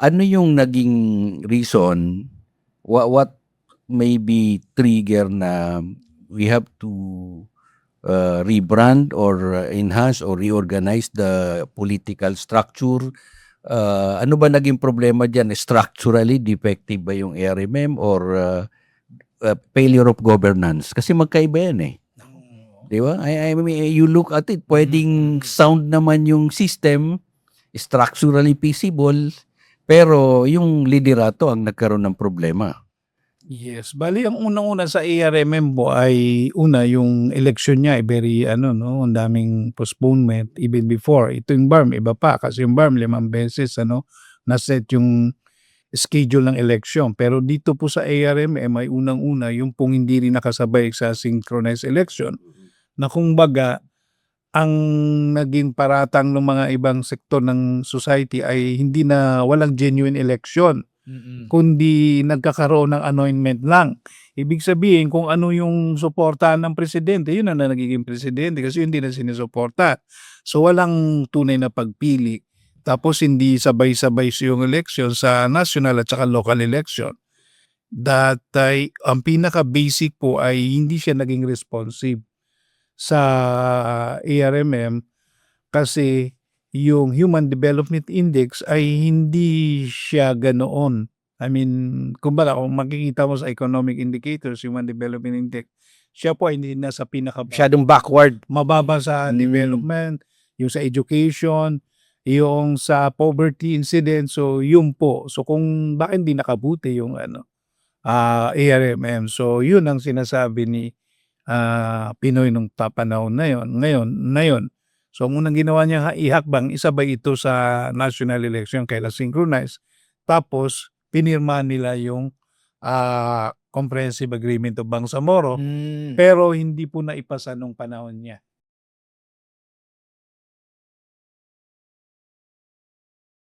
Ano yung naging reason, what maybe trigger na we have to rebrand or enhance or reorganize the political structure? Ano ba naging problema diyan? Structurally defective ba yung ARMM or failure of governance? Kasi magkaiba yan eh. 'Di ba? I mean, you look at it, pwedeng sound naman yung system, structurally feasible, pero yung liderato ang nagkaroon ng problema. Yes, bale ang unang-una sa ARMM po ay una yung election niya ay very ano 'no, ang daming postponement even before. Ito yung BARM iba pa kasi yung BARM 5 beses ano, na-set yung schedule ng election. Pero dito po sa ARMM ay unang-una yung pong hindi rin nakasabay sa synchronized election na kumbaga ang naging paratang ng mga ibang sektor ng society ay hindi na walang genuine election. Kundi nagkakaroon ng anointment lang. Ibig sabihin kung ano yung suportahan ng presidente, yun na nagiging presidente kasi hindi na sinusuporta. So walang tunay na pagpili. Tapos hindi sabay-sabay yung election sa national at saka local election. Ang pinaka-basic po ay hindi siya naging responsive sa ARMM kasi yung Human Development Index ay hindi siya ganoon. I mean, kumbaga kung makikita mo sa economic indicators, Human Development Index, siya po ay hindi nasa Masyadong backward. mababa sa development, yung sa education, yung sa poverty incidence. So, yun po. So, kung bakit hindi nakabuti yung ARMM. So, yun ang sinasabi ni Pinoy nung panahon na yun. Ngayon, so, ang unang ginawa niya ihakbang, isabay ito sa national election kailan synchronize. Tapos, pinirma nila yung Comprehensive Agreement of Bangsamoro, pero hindi po naipasa nung panahon niya.